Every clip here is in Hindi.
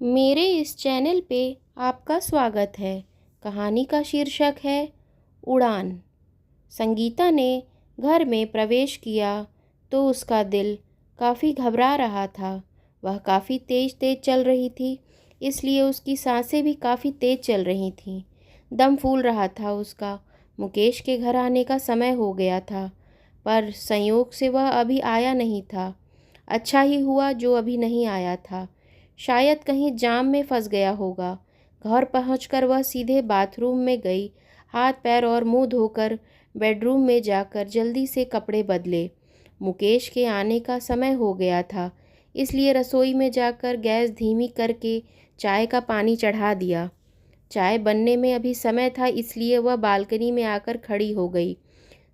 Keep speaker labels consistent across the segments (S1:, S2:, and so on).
S1: मेरे इस चैनल पे आपका स्वागत है। कहानी का शीर्षक है उड़ान। संगीता ने घर में प्रवेश किया तो उसका दिल काफ़ी घबरा रहा था। वह काफ़ी तेज़ तेज़ चल रही थी, इसलिए उसकी सांसें भी काफ़ी तेज़ चल रही थीं। दम फूल रहा था उसका। मुकेश के घर आने का समय हो गया था, पर संयोग से वह अभी आया नहीं था। अच्छा ही हुआ जो अभी नहीं आया था। शायद कहीं जाम में फंस गया होगा। घर पहुंचकर वह सीधे बाथरूम में गई। हाथ पैर और मुंह धोकर बेडरूम में जाकर जल्दी से कपड़े बदले। मुकेश के आने का समय हो गया था, इसलिए रसोई में जाकर गैस धीमी करके चाय का पानी चढ़ा दिया। चाय बनने में अभी समय था, इसलिए वह बालकनी में आकर खड़ी हो गई।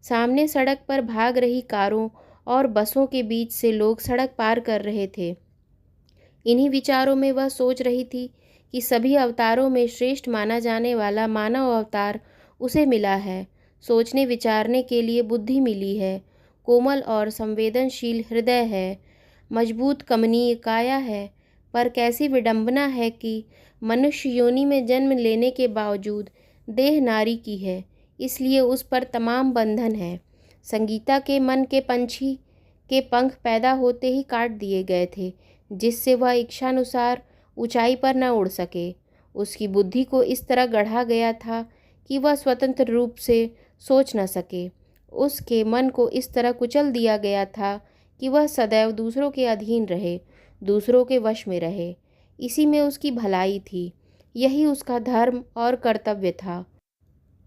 S1: सामने सड़क पर भाग रही कारों और बसों के बीच से लोग सड़क पार कर रहे थे। इन्हीं विचारों में वह सोच रही थी कि सभी अवतारों में श्रेष्ठ माना जाने वाला मानव अवतार उसे मिला है। सोचने विचारने के लिए बुद्धि मिली है। कोमल और संवेदनशील हृदय है, मजबूत कमनीय काया है। पर कैसी विडंबना है कि मनुष्य योनि में जन्म लेने के बावजूद देह नारी की है, इसलिए उस पर तमाम बंधन है। संगीता के मन के पंछी के पंख पैदा होते ही काट दिए गए थे, जिससे वह इच्छानुसार ऊंचाई पर न उड़ सके। उसकी बुद्धि को इस तरह गढ़ा गया था कि वह स्वतंत्र रूप से सोच न सके। उसके मन को इस तरह कुचल दिया गया था कि वह सदैव दूसरों के अधीन रहे, दूसरों के वश में रहे। इसी में उसकी भलाई थी, यही उसका धर्म और कर्तव्य था।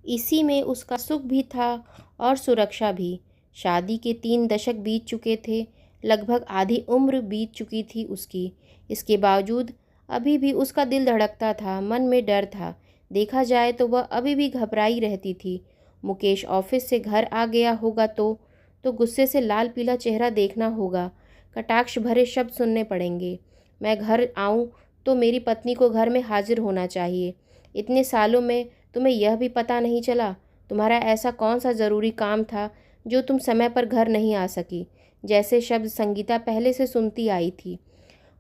S1: इसी में उसका सुख भी था और सुरक्षा भी। शादी के 3 दशक बीत चुके थे, लगभग आधी उम्र बीत चुकी थी उसकी। इसके बावजूद अभी भी उसका दिल धड़कता था, मन में डर था। देखा जाए तो वह अभी भी घबराई रहती थी। मुकेश ऑफिस से घर आ गया होगा तो गुस्से से लाल पीला चेहरा देखना होगा, कटाक्ष भरे शब्द सुनने पड़ेंगे। मैं घर आऊं तो मेरी पत्नी को घर में हाजिर होना चाहिए। इतने सालों में तुम्हें यह भी पता नहीं चला? तुम्हारा ऐसा कौन सा ज़रूरी काम था जो तुम समय पर घर नहीं आ सकी? जैसे शब्द संगीता पहले से सुनती आई थी।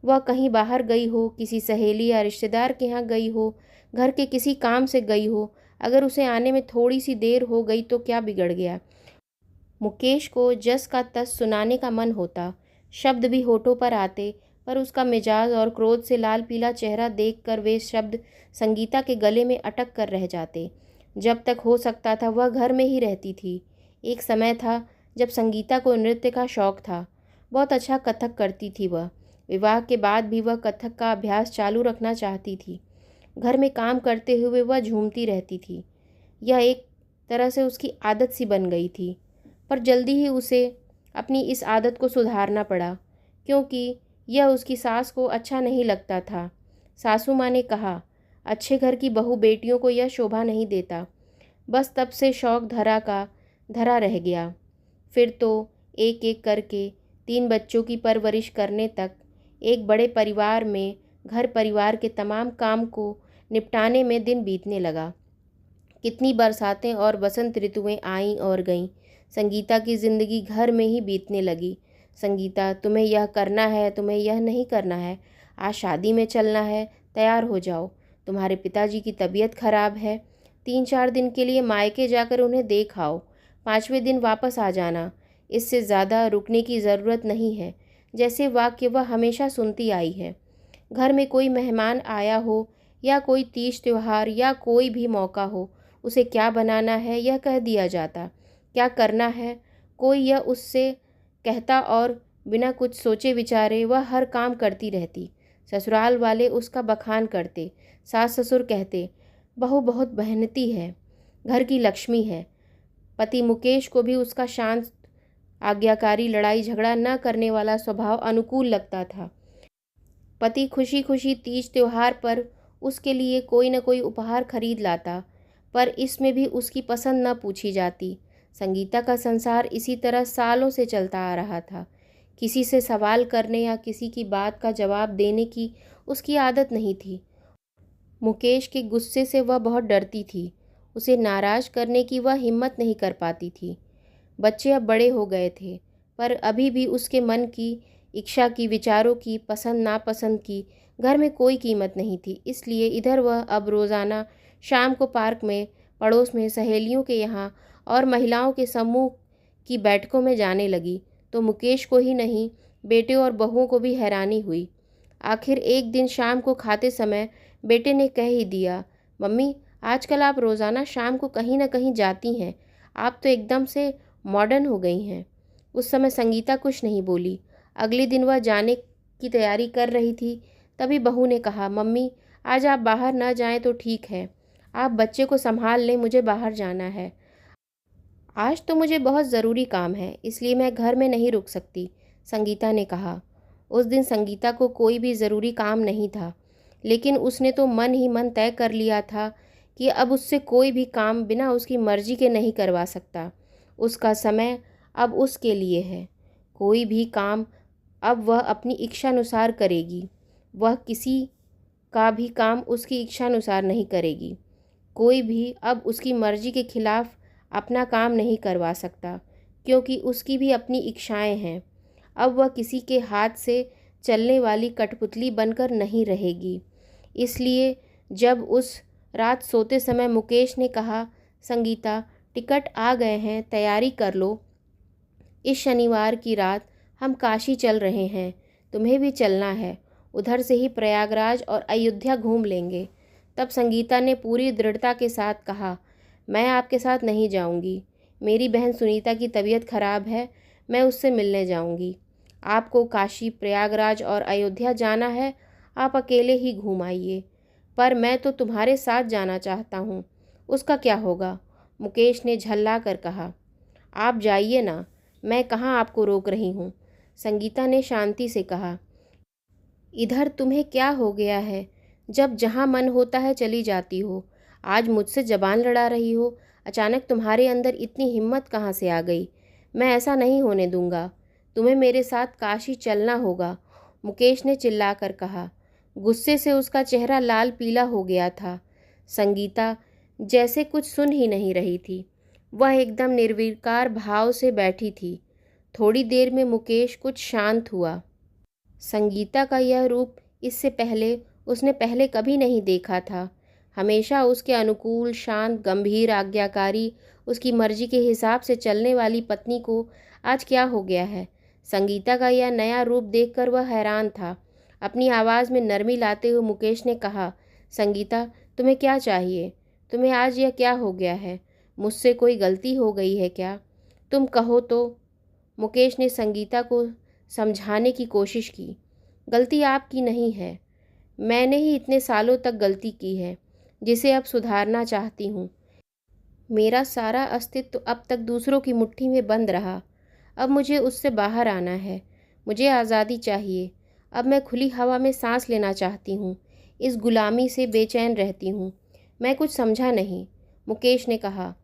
S1: वह कहीं बाहर गई हो, किसी सहेली या रिश्तेदार के यहाँ गई हो, घर के किसी काम से गई हो। अगर उसे आने में थोड़ी सी देर हो गई तो क्या बिगड़ गया? मुकेश को जस का तस सुनाने का मन होता, शब्द भी होठों पर आते, पर उसका मिजाज और क्रोध से लाल पीला चेहरा देखकर वे शब्द संगीता के गले में अटक कर रह जाते। जब तक हो सकता था वह घर में ही रहती थी। एक समय था जब संगीता को नृत्य का शौक था। बहुत अच्छा कथक करती थी वह। विवाह के बाद भी वह कथक का अभ्यास चालू रखना चाहती थी। घर में काम करते हुए वह झूमती रहती थी। यह एक तरह से उसकी आदत सी बन गई थी। पर जल्दी ही उसे अपनी इस आदत को सुधारना पड़ा, क्योंकि यह उसकी सास को अच्छा नहीं लगता था। सासू माँ ने कहा, अच्छे घर की बहू बेटियों को यह शोभा नहीं देता। बस तब से शौक धरा का धरा रह गया। फिर तो एक एक करके 3 बच्चों की परवरिश करने तक एक बड़े परिवार में घर परिवार के तमाम काम को निपटाने में दिन बीतने लगा। कितनी बरसातें और बसंत ऋतुएं आईं और गईं। संगीता की ज़िंदगी घर में ही बीतने लगी। संगीता, तुम्हें यह करना है, तुम्हें यह नहीं करना है। आज शादी में चलना है, तैयार हो जाओ। तुम्हारे पिताजी की तबीयत खराब है, 3-4 दिन के लिए मायके जाकर उन्हें देख आओ। 5वें दिन वापस आ जाना। इससे ज़्यादा रुकने की ज़रूरत नहीं है। जैसे वाक्य वह हमेशा सुनती आई है। घर में कोई मेहमान आया हो या कोई तीज त्योहार या कोई भी मौका हो, उसे क्या बनाना है यह कह दिया जाता, क्या करना है कोई यह उससे कहता और बिना कुछ सोचे विचारे वह हर काम करती रहती। ससुराल वाले उसका बखान करते। सास ससुर कहते, बहू बहुत मेहनती है, घर की लक्ष्मी है। पति मुकेश को भी उसका शांत, आज्ञाकारी, लड़ाई झगड़ा न करने वाला स्वभाव अनुकूल लगता था। पति खुशी खुशी तीज त्योहार पर उसके लिए कोई न कोई उपहार खरीद लाता, पर इसमें भी उसकी पसंद न पूछी जाती। संगीता का संसार इसी तरह सालों से चलता आ रहा था। किसी से सवाल करने या किसी की बात का जवाब देने की उसकी आदत नहीं थी। मुकेश के गुस्से से वह बहुत डरती थी। उसे नाराज़ करने की वह हिम्मत नहीं कर पाती थी। बच्चे अब बड़े हो गए थे, पर अभी भी उसके मन की, इच्छा की, विचारों की, पसंद नापसंद की घर में कोई कीमत नहीं थी, इसलिए इधर वह अब रोज़ाना शाम को पार्क में, पड़ोस में सहेलियों के यहाँ और महिलाओं के समूह की बैठकों में जाने लगी। तो मुकेश को ही नहीं, बेटे और बहुओं को भी हैरानी हुई। आखिर एक दिन शाम को खाते समय बेटे ने कह ही दिया, मम्मी आजकल आप रोज़ाना शाम को कहीं ना कहीं जाती हैं, आप तो एकदम से मॉडर्न हो गई हैं। उस समय संगीता कुछ नहीं बोली। अगले दिन वह जाने की तैयारी कर रही थी, तभी बहू ने कहा, मम्मी आज आप बाहर ना जाएं तो ठीक है, आप बच्चे को संभाल लें, मुझे बाहर जाना है। आज तो मुझे बहुत ज़रूरी काम है, इसलिए मैं घर में नहीं रुक सकती, संगीता ने कहा। उस दिन संगीता को कोई भी ज़रूरी काम नहीं था, लेकिन उसने तो मन ही मन तय कर लिया था कि अब उससे कोई भी काम बिना उसकी मर्ज़ी के नहीं करवा सकता। उसका समय अब उसके लिए है। कोई भी काम अब वह अपनी इच्छानुसार करेगी। वह किसी का भी काम उसकी इच्छानुसार नहीं करेगी। कोई भी अब उसकी मर्ज़ी के खिलाफ़ अपना काम नहीं करवा सकता, क्योंकि उसकी भी अपनी इच्छाएं हैं। अब वह किसी के हाथ से चलने वाली कठपुतली बनकर नहीं रहेगी। इसलिए जब उस रात सोते समय मुकेश ने कहा, संगीता टिकट आ गए हैं, तैयारी कर लो, इस शनिवार की रात हम काशी चल रहे हैं, तुम्हें भी चलना है, उधर से ही प्रयागराज और अयोध्या घूम लेंगे। तब संगीता ने पूरी दृढ़ता के साथ कहा, मैं आपके साथ नहीं जाऊंगी, मेरी बहन सुनीता की तबीयत खराब है, मैं उससे मिलने जाऊंगी। आपको काशी, प्रयागराज और अयोध्या जाना है, आप अकेले ही घूम आइए, पर मैं तो तुम्हारे साथ जाना चाहता हूँ। उसका क्या होगा? मुकेश ने झल्ला कर कहा। आप जाइए ना, मैं कहाँ आपको रोक रही हूँ, संगीता ने शांति से कहा। इधर तुम्हें क्या हो गया है, जब जहाँ मन होता है चली जाती हो। आज मुझसे जबान लड़ा रही हो, अचानक तुम्हारे अंदर इतनी हिम्मत कहाँ से आ गई? मैं ऐसा नहीं होने दूंगा, तुम्हें मेरे साथ काशी चलना होगा, मुकेश ने चिल्लाकर कहा। गुस्से से उसका चेहरा लाल पीला हो गया था। संगीता जैसे कुछ सुन ही नहीं रही थी। वह एकदम निर्विकार भाव से बैठी थी। थोड़ी देर में मुकेश कुछ शांत हुआ। संगीता का यह रूप इससे पहले उसने पहले कभी नहीं देखा था। हमेशा उसके अनुकूल, शांत, गंभीर, आज्ञाकारी, उसकी मर्जी के हिसाब से चलने वाली पत्नी को आज क्या हो गया है? संगीता का यह नया रूप देखकर वह हैरान था। अपनी आवाज़ में नरमी लाते हुए मुकेश ने कहा, संगीता तुम्हें क्या चाहिए? तुम्हें आज यह क्या हो गया है? मुझसे कोई गलती हो गई है क्या? तुम कहो तो। मुकेश ने संगीता को समझाने की कोशिश की। गलती आपकी नहीं है, मैंने ही इतने सालों तक गलती की है, जिसे अब सुधारना चाहती हूँ। मेरा सारा अस्तित्व अब तक दूसरों की मुट्ठी में बंद रहा, अब मुझे उससे बाहर आना है। मुझे आज़ादी चाहिए। अब मैं खुली हवा में सांस लेना चाहती हूँ। इस गुलामी से बेचैन रहती हूँ। मैं कुछ समझा नहीं, मुकेश ने कहा।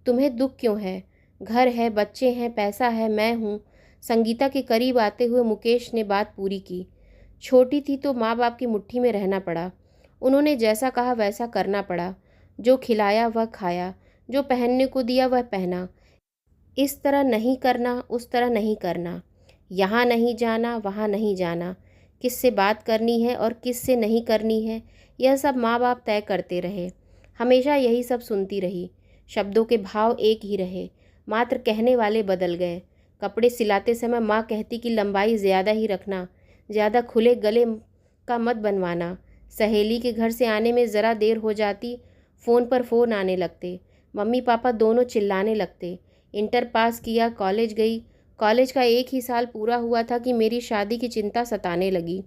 S1: तुम्हें दुख क्यों है? घर है, बच्चे हैं, पैसा है, मैं हूँ। संगीता के करीब आते हुए मुकेश ने बात पूरी की। छोटी थी तो माँ बाप की मुट्ठी में रहना पड़ा। उन्होंने जैसा कहा वैसा करना पड़ा। जो खिलाया वह खाया, जो पहनने को दिया वह पहना। इस तरह नहीं करना, उस तरह नहीं करना, यहाँ नहीं जाना, वहाँ नहीं जाना, किससे बात करनी है और किससे नहीं करनी है, यह सब माँ बाप तय करते रहे। हमेशा यही सब सुनती रही। शब्दों के भाव एक ही रहे, मात्र कहने वाले बदल गए। कपड़े सिलाते समय माँ कहती कि लंबाई ज़्यादा ही रखना, ज़्यादा खुले गले का मत बनवाना। सहेली के घर से आने में ज़रा देर हो जाती, फ़ोन पर फ़ोन आने लगते। मम्मी पापा दोनों चिल्लाने लगते। इंटर पास किया, कॉलेज गई। कॉलेज का एक ही साल पूरा हुआ था कि मेरी शादी की चिंता सताने लगी।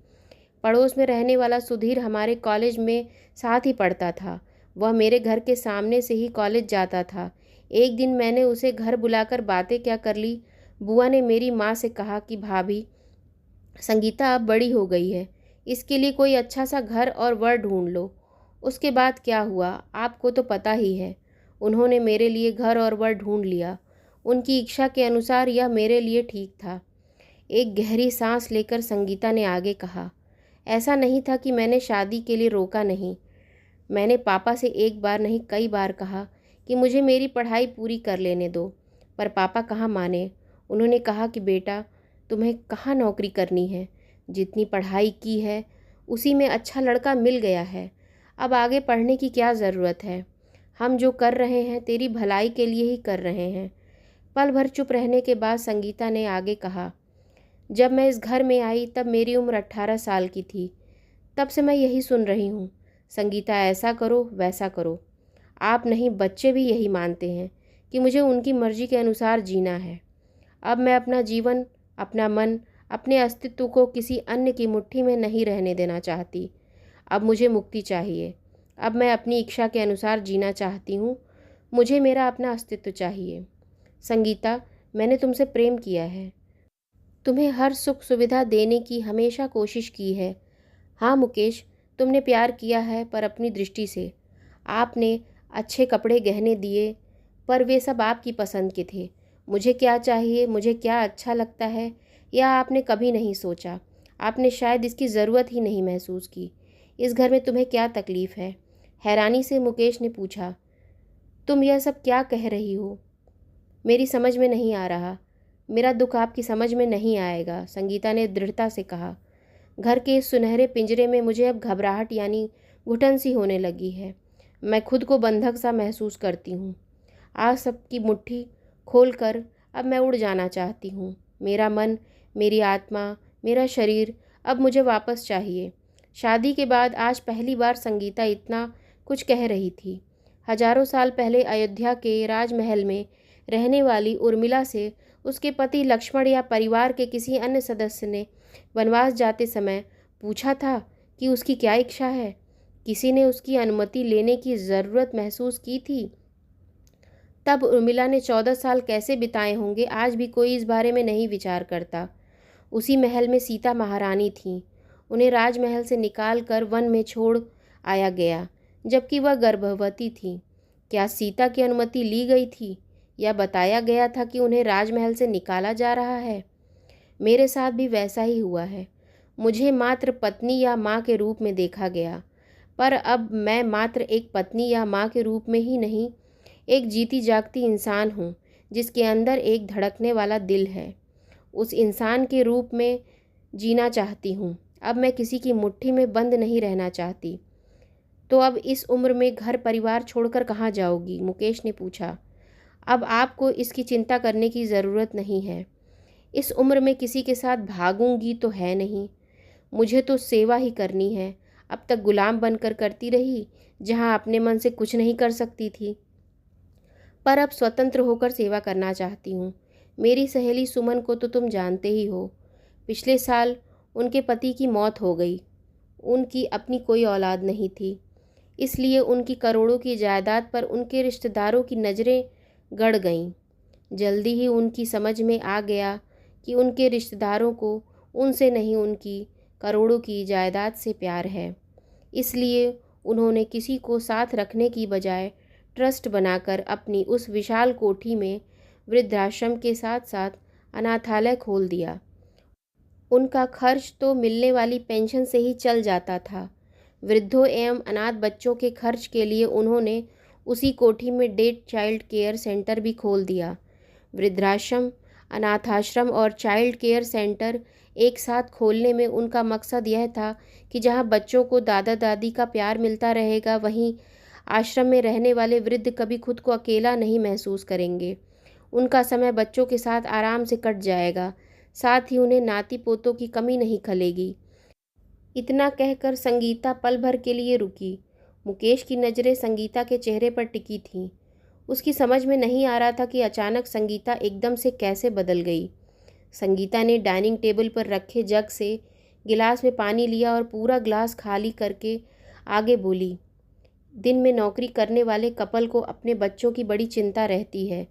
S1: पड़ोस में रहने वाला सुधीर हमारे कॉलेज में साथ ही पढ़ता था। वह मेरे घर के सामने से ही कॉलेज जाता था। एक दिन मैंने उसे घर बुलाकर बातें क्या कर ली। बुआ ने मेरी माँ से कहा कि भाभी, संगीता अब बड़ी हो गई है, इसके लिए कोई अच्छा सा घर और वर ढूंढ लो। उसके बाद क्या हुआ आपको तो पता ही है। उन्होंने मेरे लिए घर और वर ढूंढ लिया। उनकी इच्छा के अनुसार यह मेरे लिए ठीक था। एक गहरी सांस लेकर संगीता ने आगे कहा, ऐसा नहीं था कि मैंने शादी के लिए रोका नहीं। मैंने पापा से एक बार नहीं कई बार कहा कि मुझे मेरी पढ़ाई पूरी कर लेने दो, पर पापा कहाँ माने। उन्होंने कहा कि बेटा, तुम्हें कहाँ नौकरी करनी है, जितनी पढ़ाई की है उसी में अच्छा लड़का मिल गया है। अब आगे पढ़ने की क्या ज़रूरत है? हम जो कर रहे हैं तेरी भलाई के लिए ही कर रहे हैं। पल भर चुप रहने के बाद संगीता ने आगे कहा, जब मैं इस घर में आई तब मेरी उम्र 18 साल की थी। तब से मैं यही सुन रही हूँ, संगीता ऐसा करो वैसा करो। आप नहीं, बच्चे भी यही मानते हैं कि मुझे उनकी मर्जी के अनुसार जीना है। अब मैं अपना जीवन, अपना मन, अपने अस्तित्व को किसी अन्य की मुट्ठी में नहीं रहने देना चाहती। अब मुझे मुक्ति चाहिए। अब मैं अपनी इच्छा के अनुसार जीना चाहती हूँ। मुझे मेरा अपना अस्तित्व चाहिए। संगीता, मैंने तुमसे प्रेम किया है, तुम्हें हर सुख सुविधा देने की हमेशा कोशिश की है। हाँ मुकेश, तुमने प्यार किया है पर अपनी दृष्टि से। आपने अच्छे कपड़े गहने दिए पर वे सब आपकी पसंद के थे। मुझे क्या चाहिए, मुझे क्या अच्छा लगता है, यह आपने कभी नहीं सोचा। आपने शायद इसकी ज़रूरत ही नहीं महसूस की। इस घर में तुम्हें क्या तकलीफ़ है? हैरानी से मुकेश ने पूछा। तुम यह सब क्या कह रही हो? मेरी समझ में नहीं आ रहा। मेरा दुख आपकी समझ में नहीं आएगा, संगीता ने दृढ़ता से कहा। घर के इस सुनहरे पिंजरे में मुझे अब घबराहट यानी घुटन सी होने लगी है। मैं खुद को बंधक सा महसूस करती हूँ। आज सबकी मुट्ठी खोलकर अब मैं उड़ जाना चाहती हूँ। मेरा मन, मेरी आत्मा, मेरा शरीर अब मुझे वापस चाहिए। शादी के बाद आज पहली बार संगीता इतना कुछ कह रही थी। हजारों साल पहले अयोध्या के राजमहल में रहने वाली उर्मिला से उसके पति लक्ष्मण या परिवार के किसी अन्य सदस्य ने वनवास जाते समय पूछा था कि उसकी क्या इच्छा है। किसी ने उसकी अनुमति लेने की ज़रूरत महसूस की थी? तब उर्मिला ने 14 साल कैसे बिताए होंगे, आज भी कोई इस बारे में नहीं विचार करता। उसी महल में सीता महारानी थीं। उन्हें राजमहल से निकाल कर वन में छोड़ आया गया जबकि वह गर्भवती थी। क्या सीता की अनुमति ली गई थी या बताया गया था कि उन्हें राजमहल से निकाला जा रहा है? मेरे साथ भी वैसा ही हुआ है। मुझे मात्र पत्नी या माँ के रूप में देखा गया, पर अब मैं मात्र एक पत्नी या माँ के रूप में ही नहीं, एक जीती जागती इंसान हूँ जिसके अंदर एक धड़कने वाला दिल है। उस इंसान के रूप में जीना चाहती हूँ। अब मैं किसी की मुट्ठी में बंद नहीं रहना चाहती। तो अब इस उम्र में घर परिवार छोड़कर कहाँ जाओगी? मुकेश ने पूछा। अब आपको इसकी चिंता करने की ज़रूरत नहीं है। इस उम्र में किसी के साथ भागूंगी तो है नहीं। मुझे तो सेवा ही करनी है। अब तक गुलाम बनकर करती रही, जहाँ अपने मन से कुछ नहीं कर सकती थी, पर अब स्वतंत्र होकर सेवा करना चाहती हूँ। मेरी सहेली सुमन को तो तुम जानते ही हो। पिछले साल उनके पति की मौत हो गई। उनकी अपनी कोई औलाद नहीं थी, इसलिए उनकी करोड़ों की जायदाद पर उनके रिश्तेदारों की नज़रें गड़ गईं। जल्दी ही उनकी समझ में आ गया कि उनके रिश्तेदारों को उनसे नहीं, उनकी करोड़ों की जायदाद से प्यार है। इसलिए उन्होंने किसी को साथ रखने की बजाय ट्रस्ट बनाकर अपनी उस विशाल कोठी में वृद्धाश्रम के साथ साथ अनाथालय खोल दिया। उनका खर्च तो मिलने वाली पेंशन से ही चल जाता था। वृद्धों एवं अनाथ बच्चों के खर्च के लिए उन्होंने उसी कोठी में डे चाइल्ड केयर सेंटर भी खोल दिया। वृद्धाश्रम, अनाथाश्रम और चाइल्ड केयर सेंटर एक साथ खोलने में उनका मकसद यह था कि जहां बच्चों को दादा दादी का प्यार मिलता रहेगा, वहीं आश्रम में रहने वाले वृद्ध कभी खुद को अकेला नहीं महसूस करेंगे। उनका समय बच्चों के साथ आराम से कट जाएगा, साथ ही उन्हें नाती पोतों की कमी नहीं खलेगी। इतना कहकर संगीता पल भर के लिए रुकी। मुकेश की नज़रें संगीता के चेहरे पर टिकी थीं। उसकी समझ में नहीं आ रहा था कि अचानक संगीता एकदम से कैसे बदल गई। संगीता ने डाइनिंग टेबल पर रखे जग से गिलास में पानी लिया और पूरा गिलास खाली करके आगे बोली। दिन में नौकरी करने वाले कपल को अपने बच्चों की बड़ी चिंता रहती है,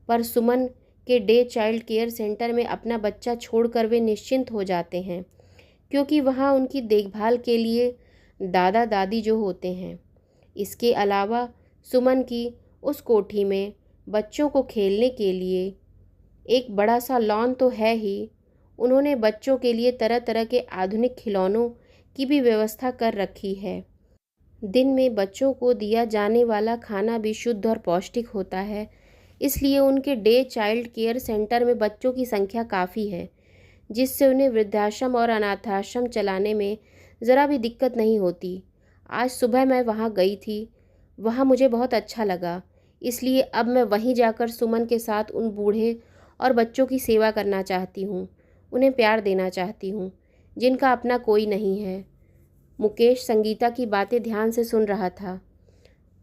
S1: पर सुमन के डे चाइल्ड केयर सेंटर में अपना बच्चा छोड़कर वे निश्चिंत हो जाते हैं, क्योंकि वहाँ उनकी देखभाल के लिए दादा दादी जो होते हैं। इसके अलावा सुमन की उस कोठी में बच्चों को खेलने के लिए एक बड़ा सा लॉन तो है ही, उन्होंने बच्चों के लिए तरह तरह के आधुनिक खिलौनों की भी व्यवस्था कर रखी है। दिन में बच्चों को दिया जाने वाला खाना भी शुद्ध और पौष्टिक होता है, इसलिए उनके डे चाइल्ड केयर सेंटर में बच्चों की संख्या काफ़ी है, जिससे उन्हें वृद्धाश्रम और अनाथाश्रम चलाने में ज़रा भी दिक्कत नहीं होती। आज सुबह मैं वहाँ गई थी, वहाँ मुझे बहुत अच्छा लगा, इसलिए अब मैं वहीं जाकर सुमन के साथ उन बूढ़े और बच्चों की सेवा करना चाहती हूँ, उन्हें प्यार देना चाहती हूँ, जिनका अपना कोई नहीं है। मुकेश संगीता की बातें ध्यान से सुन रहा था।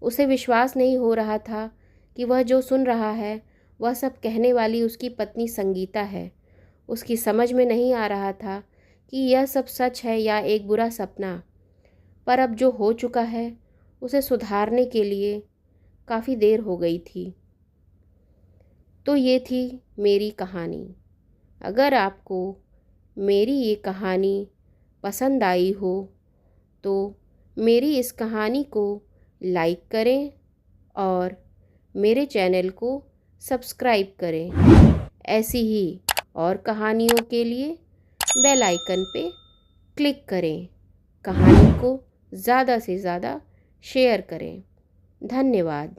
S1: उसे विश्वास नहीं हो रहा था कि वह जो सुन रहा है वह सब कहने वाली उसकी पत्नी संगीता है। उसकी समझ में नहीं आ रहा था कि यह सब सच है या एक बुरा सपना। पर अब जो हो चुका है उसे सुधारने के लिए काफ़ी देर हो गई थी। तो ये थी मेरी कहानी। अगर आपको मेरी ये कहानी पसंद आई हो तो मेरी इस कहानी को लाइक करें और मेरे चैनल को सब्सक्राइब करें। ऐसी ही और कहानियों के लिए बेल आइकन पे क्लिक करें। कहानी को ज़्यादा से ज़्यादा शेयर करें। धन्यवाद।